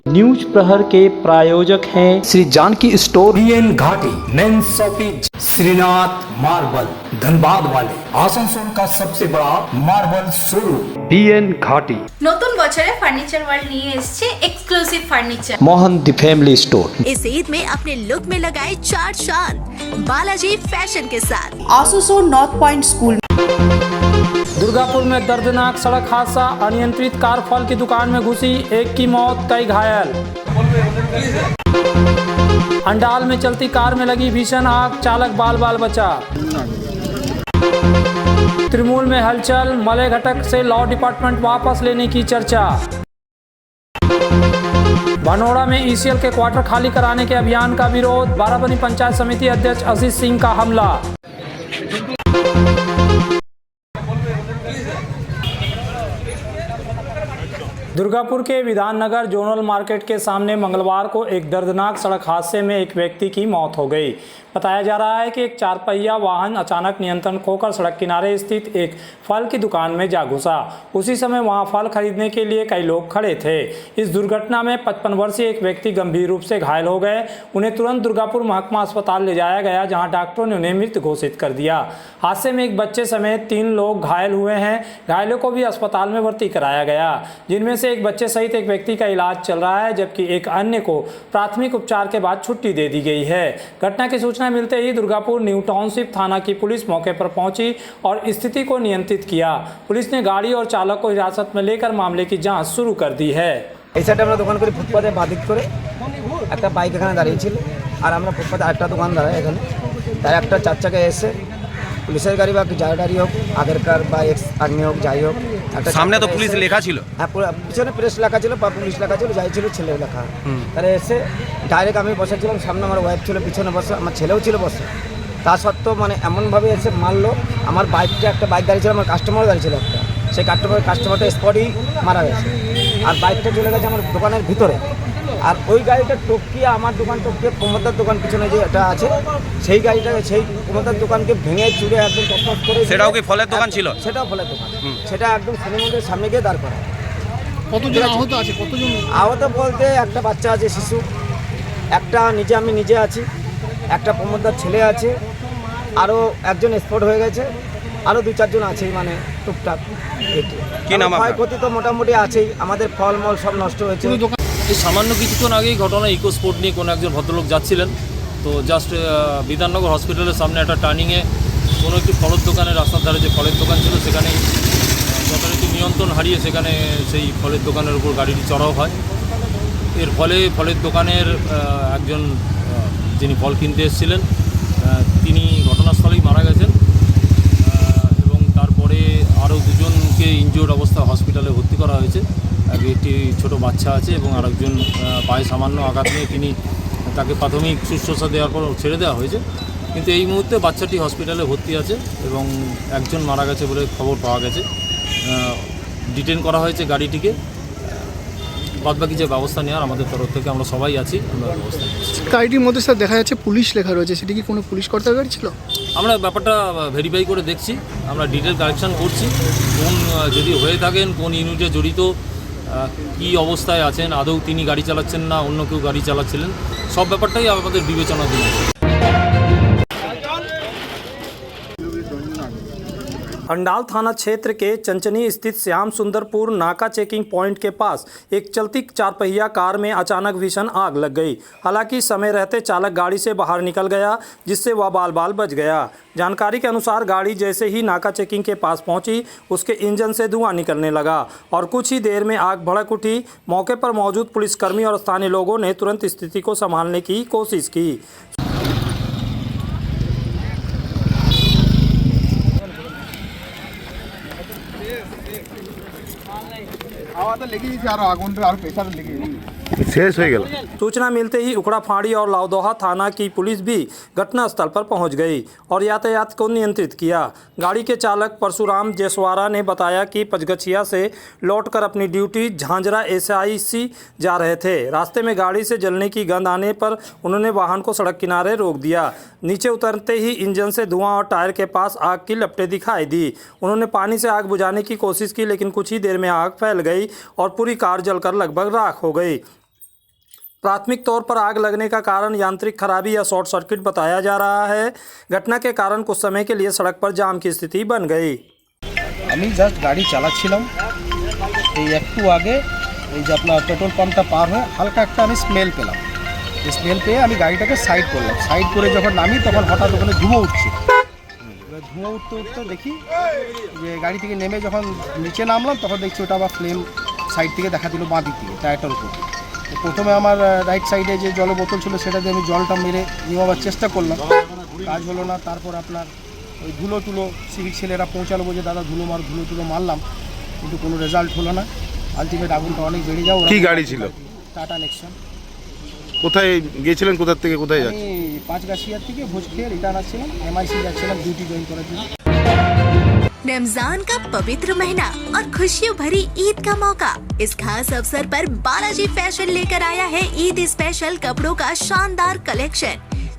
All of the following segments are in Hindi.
न्यूज प्रहर के प्रायोजक हैं Shri Janaki store, BN Ghati, main shopping, Shrinath marble, Dhanbad वाले, आसनसोल का सबसे बड़ा मार्बल शोरूम। बीएन घाटी। নতুন বছরে ফার্নিচার ওয়ার্ল্ড নিয়ে এসেছে exclusive furniture. Mohan the family store. इस ईद में अपने लुक में लगाए चार चांद बालाजी फैशन के साथ। आसोसोल नॉर्थ पॉइंट स्कूल। दुर्गापुर में दर्दनाक सड़क हादसा, अनियंत्रित कार फल की दुकान में घुसी, एक की मौत, कई घायल। अंडाल में चलती कार में लगी भीषण आग, चालक बाल बाल बचा। त्रिमूल में हलचल, मलय घटक से लॉ डिपार्टमेंट वापस लेने की चर्चा। भनोड़ा में ईसीएल के क्वार्टर खाली कराने के अभियान का विरोध, बाराबनी पंचायत समिति अध्यक्ष आशीष सिंह का हमला। दुर्गापुर के विधाननगर जोनल मार्केट के सामने मंगलवार को एक दर्दनाक सड़क हादसे में एक व्यक्ति की मौत हो गई। बताया जा रहा है कि एक चारपहिया वाहन अचानक नियंत्रण खोकर सड़क किनारे स्थित एक फल की दुकान में जा घुसा। उसी समय वहां फल खरीदने के लिए कई लोग खड़े थे। इस दुर्घटना में 55 वर्षीय एक व्यक्ति गंभीर रूप से घायल हो गए। उन्हें तुरंत दुर्गापुर महकमा अस्पताल ले जाया गया, जहाँ डॉक्टरों ने उन्हें मृत घोषित कर दिया। हादसे में एक बच्चे समेत 3 लोग घायल हुए हैं। घायलों को भी अस्पताल में भर्ती कराया गया, जिनमें से एक बच्चे सहित एक व्यक्ति का इलाज चल रहा है, जबकि एक अन्य को प्राथमिक उपचार के बाद छुट्टी दे दी गई है। घटना की सूचना मिलते ही दुर्गापुर न्यू टाउनशिप थाना की पुलिस मौके पर पहुंची और स्थिति को नियंत्रित किया। पुलिस ने गाड़ी और चालक को हिरासत में लेकर मामले की जांच शुरू कर दी है। এই সাইডে আমরা দোকান করি, ফুটপাতে বাদিক করে একটা বাইক এখানে দাঁড়িয়ে ছিল, আর আমরা ফুটপাতে আরেকটা দোকান দাঁড়াই এখানে। তার একটা 4 চাকা এসে পুলিশের গাড়ি বা যার গাড়ি হোক, আগেরকার বা এক্স আর্মি হোক, যাই হোক, একটা সামনে তো পুলিশ লেখা ছিল, হ্যাঁ পিছনে প্রেস লেখা ছিল বা পুলিশ লেখা ছিল, যাই ছিল ছেলে লেখা। তাহলে এসে ডাইরেক্ট আমি বসেছিলাম, সামনে আমার ওয়াইফ ছিল, পিছনে বসে আমার ছেলেও ছিল বসে। তা সত্ত্বেও মানে এমনভাবে এসে মারলো, আমার বাইকটা একটা বাইক দাঁড়িয়ে ছিল, আমার কাস্টমারও দাঁড়িয়ে ছিল একটা, সেই কাস্টমারটা স্পটই মারা গেছে। আর বাইকটা চলে গেছে আমার দোকানের ভিতরে। আর ওই গাড়িটা টপকিয়ে আমার দোকান টপকিয়ে প্রমোদার দোকান পিছনে যে এটা আছে, সেই গাড়িটাকে সেই প্রমোদার দোকানকে ভেঙে চুড়ে একদম টপটপ করে। সেটাও কি ফলের দোকান ছিল? সেটাও ফলের দোকান। সেটা একদম সিনেমাদের সামনে গিয়ে দাঁড় করা। কতজন আহত আছে? কতজন আহত বলতে একটা বাচ্চা আছে, শিশু একটা, আমি নিজে আছি, একটা প্রমোদার ছেলে আছে, আরও একজন স্পট হয়ে গেছে, আরও 2-4 জন আছেই, মানে টুকটাক। কি নাম আপনার? ক্ষয়ক্ষতি তো মোটামুটি আছেই, আমাদের ফলমল সব নষ্ট হয়েছে। এই সামান্য কিছুক্ষণ আগেই ঘটনা, ইকো স্পোর্ট নিয়ে কোনো একজন ভদ্রলোক যাচ্ছিলেন, তো জাস্ট বিধাননগর হসপিটালের সামনে একটা টার্নিংয়ে কোনো একটি ফলের দোকানের রাস্তার ধারে যে ফলের দোকান ছিল, সেখানে যথারীতি নিয়ন্ত্রণ হারিয়ে সেখানে সেই ফলের দোকানের উপর গাড়িটি চড়াও হয়। এর ফলে ফলের দোকানের একজন যিনি ফল কিনতে এসেছিলেন, তিনি ঘটনাস্থলেই মারা গেছেন এবং তারপরে আরও 2জনকে ইনজিওর্ড অবস্থা হসপিটালে ভর্তি করা হয়েছে। একটি ছোট বাচ্চা আছে এবং আরেকজন পায়ে সামান্য আঘাত নিয়ে তাকে প্রাথমিক শুশ্রূষা দেওয়ার পর ছেড়ে দেওয়া হয়েছে, কিন্তু এই মুহূর্তে বাচ্চাটি হসপিটালে ভর্তি আছে এবং একজন মারা গেছে বলে খবর পাওয়া গেছে। ডিটেন করা হয়েছে গাড়িটিকে। বাদবাকি যে ব্যবস্থা নেওয়ার আমাদের তরফ থেকে আমরা সবাই আছি, আমরা ব্যবস্থা নিচ্ছি। গাড়িটির মধ্যে স্যার দেখা যাচ্ছে পুলিশ লেখা রয়েছে, সেটি কি কোনো পুলিশ কর্তার গাড়ি ছিল? আমরা ব্যাপারটা ভেরিফাই করে দেখছি, আমরা ডিটেল কালেকশন করছি, কোন যদি হয়ে থাকেন কোন ইউনিটে জড়িত, কি অবস্থায় আছেন, আদৌ তিনি গাড়ি চালাচ্ছেন না অন্য কেউ গাড়ি চালাচ্ছিলেন, সব ব্যাপারটাই আমাদের বিবেচনাধীন। अंडाल थाना क्षेत्र के चंचनी स्थित श्याम सुंदरपुर नाका चेकिंग पॉइंट के पास एक चलती 4 पहिया कार में अचानक भीषण आग लग गई। हालांकि समय रहते चालक गाड़ी से बाहर निकल गया, जिससे वह बाल बाल बच गया। जानकारी के अनुसार गाड़ी जैसे ही नाका चेकिंग के पास पहुंची, उसके इंजन से धुआं निकलने लगा और कुछ ही देर में आग भड़क उठी। मौके पर मौजूद पुलिसकर्मी और स्थानीय लोगों ने तुरंत स्थिति को संभालने की कोशिश की। सूचना मिलते ही उखड़ा फाड़ी और लाउदोहा थाना की पुलिस भी घटनास्थल पर पहुंच गई और यातायात को नियंत्रित किया। गाड़ी के चालक परशुराम जयसवारा ने बताया कि पचगछिया से लौटकर अपनी ड्यूटी झांझरा SIC जा रहे थे। रास्ते में गाड़ी से जलने की गंध आने पर उन्होंने वाहन को सड़क किनारे रोक दिया। नीचे उतरते ही इंजन से धुआं और टायर के पास आग की लपटें दिखाई दी। उन्होंने पानी से आग बुझाने की कोशिश की, लेकिन कुछ ही देर में आग फैल गई और पूरी कार जलकर लगभग राख हो गई। प्राथमिक तौर पर आग लगने का कारण यांत्रिक खराबी या शॉर्ट सर्किट बताया जा रहा है। घटना के कारण कुछ समय के लिए सड़क पर जाम की स्थिति बन गई। আমি জাস্ট গাড়ি চালাচ্ছিলাম, এই একটু আগে এই যে আপনার পেট্রোল পাম্পটা পার হয়ে হালকা একটা আমি স্মেল পেলাম। স্মেল পেয়ে আমি গাড়িটাকে সাইড করলাম। সাইড করে যখন নামি তখন হঠাৎ ওখানে ধুঁয়ো উঠছে। এবার ধুঁয়ো উঠতে উঠতে দেখি যে গাড়ি থেকে নেমে যখন নিচে নামলাম তখন দেখছি ওটা আবার ফ্লেম সাইড থেকে দেখা দিল বাঁ দিক থেকে টায়ারটার উপর। তো প্রথমে আমার রাইট সাইডে যে জলের বোতল ছিল সেটা দিয়ে আমি জলটা মেরে নেওয়ার চেষ্টা করলাম, কাজ হলো না। তারপর আপনার ওই ধুলো টুলো সিভিক ছেলেরা পৌঁছালো, বলছে দাদা ধুলো টুলো মারলাম, কিন্তু কোনো রেজাল্ট হলো না। আলটিমেট আগুনটা অনেক বেড়ে যাও। কি গাড়ি ছিল? টাটা নেক্সন। কোথায় গিয়েছিলেন, কোথা থেকে কোথায় আমি পাঁচগাছিয়া থেকে ভোজ খেয়ে রিটার্ন আসছিলাম, এমআইসি যাচ্ছিলাম ডিউটি জয়েন করার জন্য। रमजान का पवित्र महीना और खुशियों भरी ईद का मौका। इस खास अवसर पर बालाजी फैशन लेकर आया है ईद स्पेशल कपड़ों का शानदार कलेक्शन।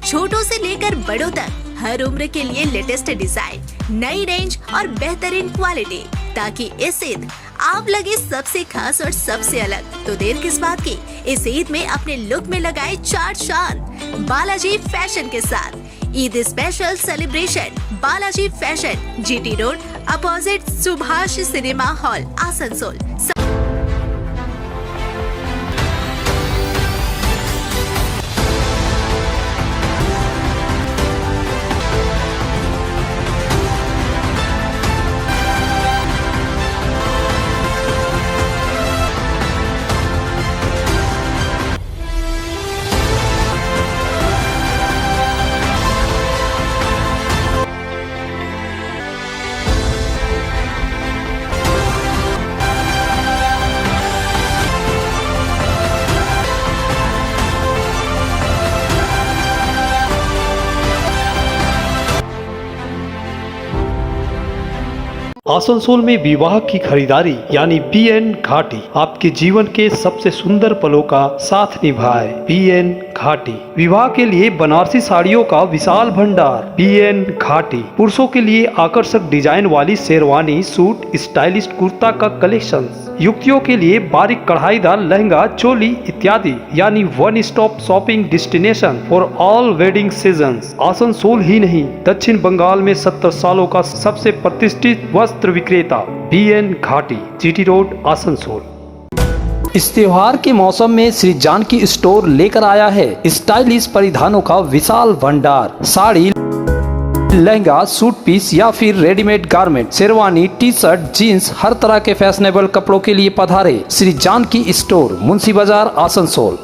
छोटों से लेकर बड़ों तक हर उम्र के लिए लेटेस्ट डिजाइन, नई रेंज और बेहतरीन क्वालिटी, ताकि इस ईद आप लगे सबसे खास और सबसे अलग। तो देर किस बात की, इस ईद में अपने लुक में लगाए चार चांद बालाजी फैशन के साथ। Eid special celebration Balaji fashion, GT road opposite Subhash cinema hall, Asansol. Asansol में विवाह की खरीदारी यानी BN घाटी आपके जीवन के सबसे सुंदर पलों का साथ निभाए। BN घाटी विवाह के लिए बनारसी साड़ियों का विशाल भंडार। BN घाटी पुरुषों के लिए आकर्षक डिजाइन वाली शेरवानी, सूट, स्टाइलिश कुर्ता का कलेक्शन, युवतियों के लिए बारीक कढ़ाईदार लहंगा, चोली इत्यादि, यानी one stop shopping destination for all wedding seasons. Asansol ही नहीं, दक्षिण बंगाल में 70 सालों का सबसे प्रतिष्ठित वस्त्र विक्रेता BN घाटी, जीटी रोड, आसनसोल। इस त्योहार के मौसम में श्री जानकी स्टोर लेकर आया है स्टाइलिश परिधानों का विशाल भंडार। साड़ी, लहंगा, सूट पीस या फिर readymade garment, sherwani, T shirt, jeans, हर तरह के फैशनेबल कपड़ों के लिए पधारे श्री जानकी स्टोर, मुंशी बाजार, आसनसोल।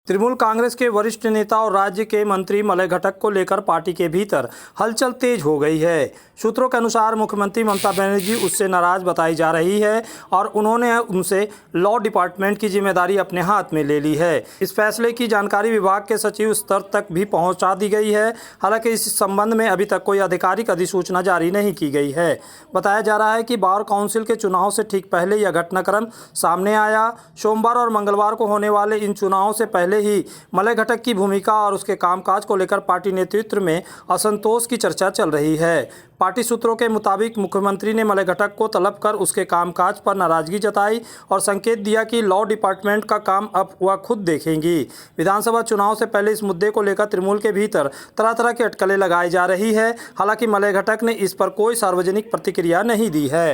तृणमूल कांग्रेस के वरिष्ठ नेता और राज्य के मंत्री मलय घटक को लेकर पार्टी के भीतर हलचल तेज हो गई है। सूत्रों के अनुसार मुख्यमंत्री ममता बनर्जी उससे नाराज बताई जा रही है और उन्होंने उनसे लॉ डिपार्टमेंट की जिम्मेदारी अपने हाथ में ले ली है। इस फैसले की जानकारी विभाग के सचिव स्तर तक भी पहुंचा दी गई है। हालांकि इस संबंध में अभी तक कोई आधिकारिक अधिसूचना जारी नहीं की गई है। बताया जा रहा है कि बार काउंसिल के चुनाव से ठीक पहले यह घटनाक्रम सामने आया। सोमवार और मंगलवार को होने वाले इन चुनावों से पहले ही मलय घटक की भूमिका और उसके कामकाज को लेकर पार्टी नेतृत्व में असंतोष की चर्चा चल रही है। पार्टी सूत्रों के मुताबिक मुख्यमंत्री ने मलय घटक को तलब कर उसके कामकाज पर नाराजगी जताई और संकेत दिया कि लॉ डिपार्टमेंट का काम अब वह खुद देखेंगी। विधानसभा चुनाव से पहले इस मुद्दे को लेकर तृणमूल के भीतर तरह तरह की अटकलें लगाई जा रही है। हालांकि मलय घटक ने इस पर कोई सार्वजनिक प्रतिक्रिया नहीं दी है।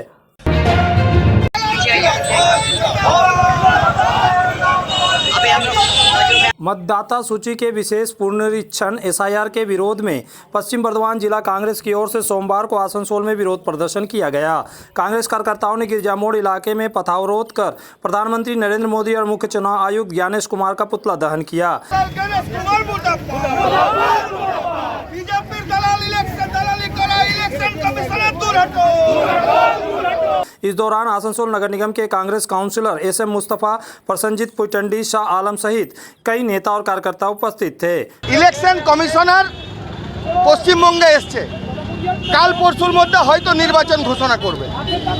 मतदाता सूची के विशेष पुनरीक्षण SIR के विरोध में पश्चिम बर्धमान जिला कांग्रेस की ओर से सोमवार को आसनसोल में विरोध प्रदर्शन किया गया। कांग्रेस कार्यकर्ताओं ने गिरजा मोड़ इलाके में पथावरोध कर प्रधानमंत्री नरेंद्र मोदी और मुख्य चुनाव आयुक्त ज्ञानेश कुमार का पुतला दहन किया। इस दौरान आसनसोल नगर निगम के कांग्रेस काउंसिलर SM मुस्तफा, प्रसन्नजीत पुइटंडी, शाह आलम सहित कई नेता और कार्यकर्ता उपस्थित थे। ইলেকশন কমিশনার পশ্চিমবঙ্গে এসছে, কাল পরশুর মধ্যে হয়তো নির্বাচন ঘোষণা করবে।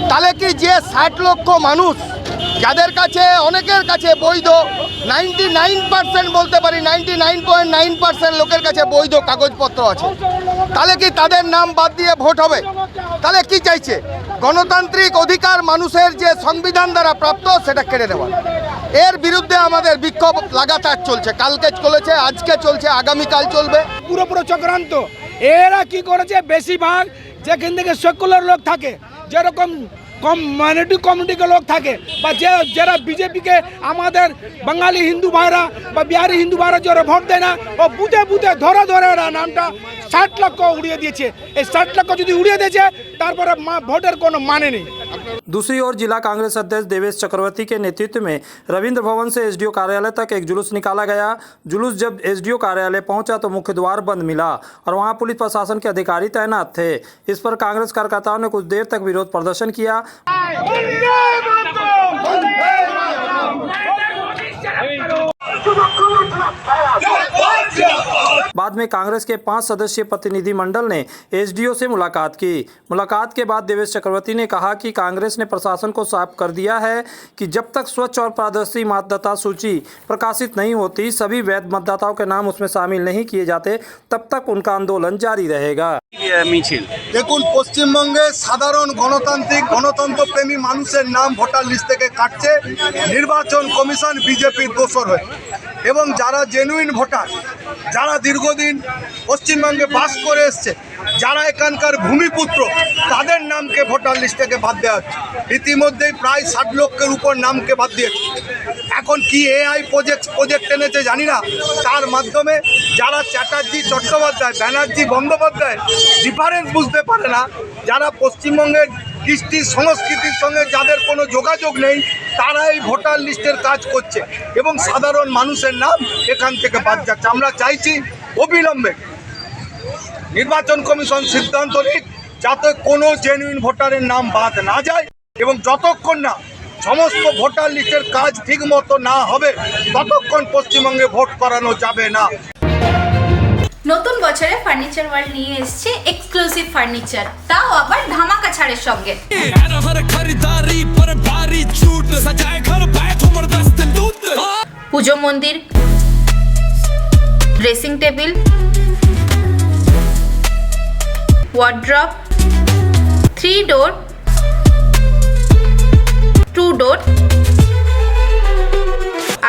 তাহলে কি যে 60 লক্ষ মানুষ যাদের কাছে অনেকের কাছে বৈধ 99% বলতে পারি 99.9% লোকের কাছে বৈধ কাগজপত্র আছে, তাহলে কি তাদের নাম বাদ দিয়ে ভোট হবে? তাহলে কি চাইছে? গণতান্ত্রিক অধিকার মানুষের যে সংবিধান দ্বারা প্রাপ্ত সেটা কেড়ে নেওয়া। এর বিরুদ্ধে আমাদের বিক্ষোভ লাগাতার চলছে, কালকে চলেছে, আজকে চলছে, আগামীকাল চলবে। পুরো চক্রান্ত। এরা কি করেছে, বেশিরভাগ যেখান থেকে সেকুলার লোক থাকে, যেরকম কম মাইনরিটি কমিউনিটিকে লোক থাকে, বা যারা বিজেপিকে আমাদের বাঙালি হিন্দু ভাইরা বা বিহারি হিন্দু ভাইরা যারা ভোট দেয় না, ও বুঝে ধরে এরা নামটা 60 লক্ষ উড়িয়ে দিয়েছে। এই 60 লক্ষ যদি উড়িয়ে দিয়েছে, তারপরে ভোটের কোনো মানে নেই। दूसरी ओर जिला कांग्रेस अध्यक्ष देवेश चक्रवर्ती के नेतृत्व में रविंद्र भवन से एसडीओ कार्यालय तक एक जुलूस निकाला गया। जुलूस जब एसडीओ कार्यालय पहुंचा तो मुख्य द्वार बंद मिला और वहां पुलिस प्रशासन के अधिकारी तैनात थे। इस पर कांग्रेस कार्यकर्ताओं ने कुछ देर तक विरोध प्रदर्शन किया। बाद में कांग्रेस के 5 सदस्यीय प्रतिनिधिमंडल ने एसडीओ से मुलाकात की। मुलाकात के बाद देवेश चक्रवर्ती ने कहा कि कांग्रेस ने प्रशासन को साफ कर दिया है कि जब तक स्वच्छ और पारदर्शी मतदाता सूची प्रकाशित नहीं होती, सभी वैध मतदाताओं के नाम उसमें शामिल नहीं किए जाते, तब तक उनका आंदोलन जारी रहेगा। দেখুন, পশ্চিমবঙ্গে সাধারণ গণতন্ত্রপ্রেমী মানুষের নাম ভোটার লিস্ট থেকে কাটছে নির্বাচন কমিশন বিজেপির দোসর হয়ে, এবং যারা জেনুইন ভোটার, যারা দীর্ঘদিন পশ্চিমবঙ্গে বাস করে এসছে, যারা এখানকার ভূমিপুত্র, তাদের নামকে ভোটার লিস্ট থেকে বাদ দেওয়া হচ্ছে। ইতিমধ্যেই প্রায় 60 লক্ষের উপর নামকে বাদ দিয়েছে। এখন কি এআই প্রজেক্ট এনেছে জানি না, তার মাধ্যমে যারা চ্যাটার্জি, চট্টোপাধ্যায়, ব্যানার্জি, বন্দ্যোপাধ্যায় ডিফারেন্স বুঝতে পারে না, যারা পশ্চিমবঙ্গের কৃষ্টি সংস্কৃতির সঙ্গে যাদের কোনো যোগাযোগ নেই, তারা এই ভোটার লিস্টের কাজ করছে এবং সাধারণ মানুষের নাম এখান থেকে বাদ যাচ্ছে। আমরা চাইছি অবিলম্বে নির্বাচন কমিশন সিদ্ধান্ত নিক যাতে কোনো জেনুইন ভোটারের নাম বাদ না যায়, এবং যতক্ষণ না সমস্ত ভোটার লিস্টের কাজ ঠিকমতো না হবে, ততক্ষণ পশ্চিমবঙ্গে ভোট করানো যাবে না। নতুন বছরে ফার্নিচার ওয়ার্ল্ড নিয়ে এসেছে এক্সক্লুসিভ ফার্নিচার, তাও আবার ধামাকা ছাড়ের সঙ্গে। পুজো মন্দির, ড্রেসিং টেবিল, ওয়ার্ড্রপ, 3 ডোর, 2 ডোর,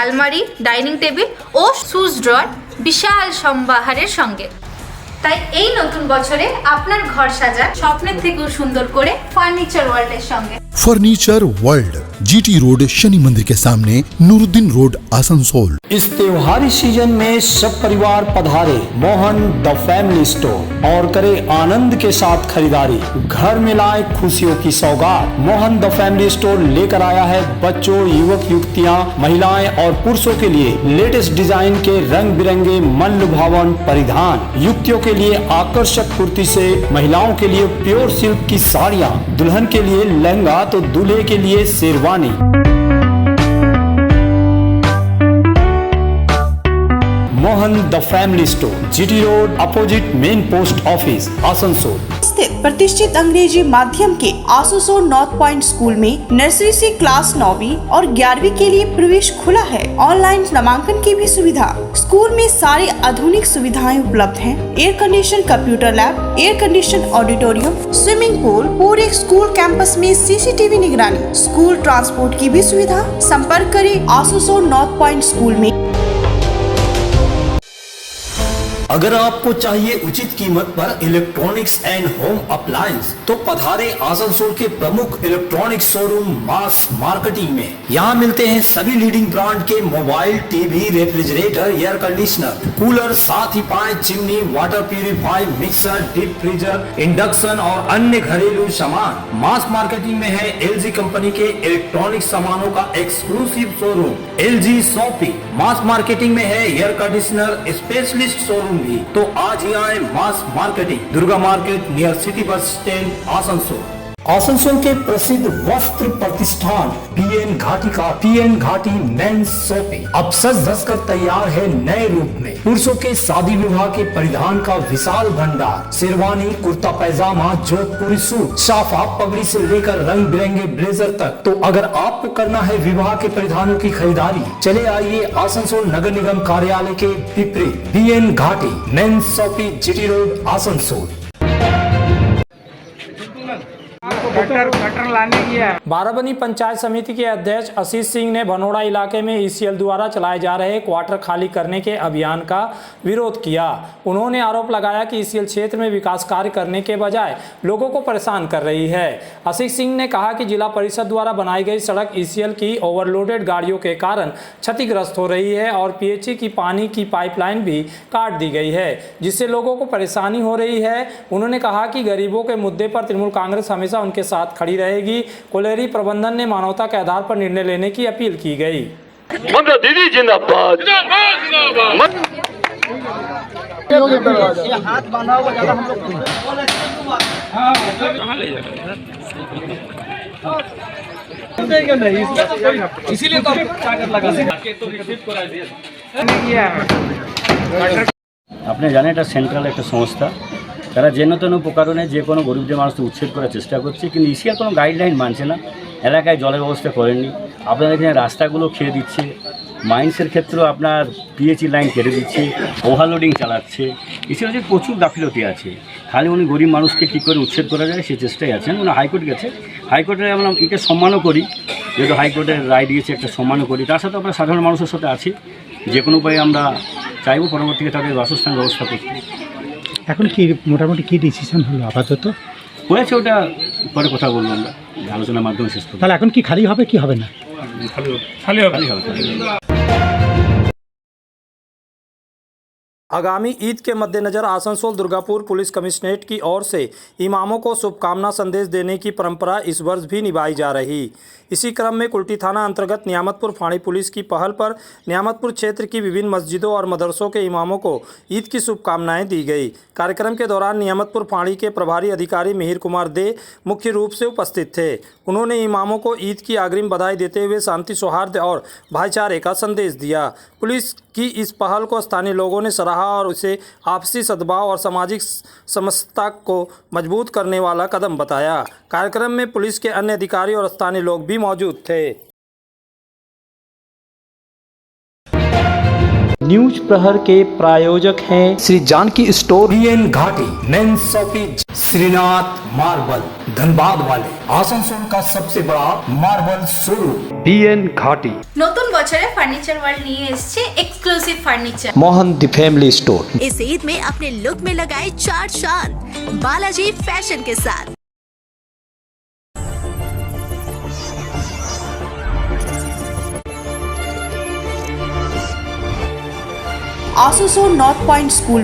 আলমারি, ডাইনিং টেবিল ও শুজ ড্রয়ার বিশাল সম্ভারের সঙ্গে। তাই এই নতুন বছরে আপনার ঘর সাজান স্বপ্নের থেকেও সুন্দর করে ফার্নিচার ওয়ার্ল্ডের সঙ্গে। Furniture world, GT road, Shani मंदिर के सामने, नूरुद्दीन रोड, आसनसोल। इस त्योहारी सीजन में सब परिवार पधारे मोहन द फैमिली स्टोर और करे आनंद के साथ खरीदारी। घर में लाए खुशियों की सौगात। मोहन द फैमिली स्टोर लेकर आया है बच्चों, युवक युवतियां, महिलाएं और पुरुषों के लिए लेटेस्ट डिजाइन के रंग बिरंगे मन लुभावन परिधान। युवतियों के लिए आकर्षक कुर्ती से, महिलाओं के लिए प्योर सिल्क की साड़ियाँ, दुल्हन के लिए लहंगा तो दूल्हे के लिए sherwani. Mohan the family store, GT road, opposite main post office, Asansol. स्थित प्रतिष्ठित अंग्रेजी माध्यम के आसनसोल नॉर्थ पॉइंट स्कूल में नर्सरी से क्लास 9वीं और 11वीं के लिए प्रवेश खुला है। ऑनलाइन नामांकन की भी सुविधा। स्कूल में सारी आधुनिक सुविधाएं उपलब्ध हैं। Air condition computer lab, air condition auditorium, swimming pool, पूरे स्कूल कैंपस में सीसीटीवी निगरानी, स्कूल ट्रांसपोर्ट की भी सुविधा। संपर्क करें आसनसोल नॉर्थ पॉइंट स्कूल में। अगर आपको चाहिए उचित कीमत पर इलेक्ट्रॉनिक्स एंड होम अप्लायंस, तो पधारे आसनसोल के प्रमुख इलेक्ट्रॉनिक्स शोरूम मास मार्केटिंग में। यहाँ मिलते हैं सभी लीडिंग ब्रांड के mobile, TV, refrigerator, air conditioner, cooler, साथ ही पाए chimney, water purify, mixer, deep freezer, induction और अन्य घरेलू सामान। मास मार्केटिंग में है एलजी कंपनी के इलेक्ट्रॉनिक सामानों का एक्सक्लूसिव शोरूम एलजी शॉपी। मास मार्केटिंग में है एयर कंडीशनर स्पेशलिस्ट शोरूम भी। तो आज ही आए mass marketing, Durga market near city bus stand, Asansol. Asansol के प्रसिद्ध वस्त्र प्रतिष्ठान पीएन घाटी का पीएन घाटी मेंस शॉपिंग अब सज धज कर तैयार है नए रूप में। पुरुषों के शादी विवाह के परिधान का विशाल भंडार, शेरवानी, कुर्ता पैजामा, जोधपुरी सूट, साफा, पगड़ी से लेकर रंग बिरंगे ब्लेजर तक। तो अगर आपको करना है विवाह के परिधानों की खरीदारी, चले आइए आसनसोल नगर निगम कार्यालय के विपरीत PN Ghati men's shopping, GT road, Asansol. Gutter लाने गया। बाराबनी पंचायत समिति के अध्यक्ष आशीष सिंह ने भनोड़ा इलाके में ईसीएल द्वारा चलाए जा रहे क्वार्टर खाली करने के अभियान का विरोध किया। उन्होंने आरोप लगाया कि ईसीएल क्षेत्र में विकास कार्य करने के बजाय लोगों को परेशान कर रही है। आशीष सिंह ने कहा कि जिला परिषद द्वारा बनाई गई सड़क ईसीएल की ओवरलोडेड गाड़ियों के कारण क्षतिग्रस्त हो रही है और पीएचई की पानी की पाइपलाइन भी काट दी गई है, जिससे लोगों को परेशानी हो रही है। उन्होंने कहा कि गरीबों के मुद्दे पर तृणमूल कांग्रेस हमेशा उनके साथ खड़ी रहेगी। कोलेरी प्रबंधन ने मानवता के आधार पर निर्णय लेने की अपील की गई। दीदी जिंदाबाद। हाथ बांधा हुआ ज्यादा हम लोग इसीलिए तो लगा तो विकसित करा दिया। আপনি জানেন এটা সেন্ট্রাল একটা সংস্থা, তারা যেন তেন প্রকারণে যে কোনো গরিবদের মানুষকে উচ্ছেদ করার চেষ্টা করছে, কিন্তু ইসিআর কোনো গাইডলাইন মানছে না, এলাকায় জলের ব্যবস্থা করেননি। আপনাদের এখানে রাস্তাগুলো খেয়ে দিচ্ছে, মাইন্সের ক্ষেত্রেও আপনার পিএচই লাইন কেটে দিচ্ছে, ওভারলোডিং চালাচ্ছে। ইসিআর যে প্রচুর গাফিলতি আছে, খালি উনি গরিব মানুষকে কী করে উচ্ছেদ করা যায় সে চেষ্টায় আছেন। উনি হাইকোর্ট গেছে, হাইকোর্টে আমরা একে সম্মানও করি, যেহেতু হাইকোর্টের রায় দিয়েছে একটা সম্মানও করি। তার সাথে আমরা সাধারণ মানুষের সাথে আছি, যে কোনো উপায়ে আমরা চাইবো পরবর্তীতে তাদের বাসস্থান ব্যবস্থা করতে। এখন কি মোটামুটি কি ডিসিশন হলো আপাতত? হয়েছে ওটা পরে কথা বলবো, আমরা আলোচনার মাধ্যমে শেষ করবো। তাহলে এখন কি খালি হবে কি হবে না? খালি হবে। आगामी ईद के मद्देनज़र आसनसोल दुर्गापुर पुलिस कमिश्नरेट की ओर से इमामों को शुभकामना संदेश देने की परंपरा इस वर्ष भी निभाई जा रही। इसी क्रम में कुल्टी थाना अंतर्गत नियामतपुर फाड़ी पुलिस की पहल पर नियामतपुर क्षेत्र की विभिन्न मस्जिदों और मदरसों के इमामों को ईद की शुभकामनाएं दी गई। कार्यक्रम के दौरान नियामतपुर फाड़ी के प्रभारी अधिकारी मिहिर कुमार दे मुख्य रूप से उपस्थित थे। उन्होंने इमामों को ईद की अग्रिम बधाई देते हुए शांति, सौहार्द और भाईचारे का संदेश दिया। पुलिस की इस पहल को स्थानीय लोगों ने सराहा और उसे आपसी सद्भाव और सामाजिक समरसता को मजबूत करने वाला कदम बताया। कार्यक्रम में पुलिस के अन्य अधिकारी और स्थानीय लोग भी मौजूद थे। न्यूज प्रहर के प्रायोजक हैं Shri Janaki store, BN Ghati, main shopping, Shrinath marble, Dhanbad वाले, आसनसोल का सबसे बड़ा मार्बल शोरूम। बीएन घाटी নতুন বছরে ফার্নিচার ওয়ার্ল্ড নিয়ে এসেছে exclusive furniture. Mohan the family store. इस ईद में अपने लुक में लगाए चार चांद बालाजी फैशन के साथ। Asansol north point school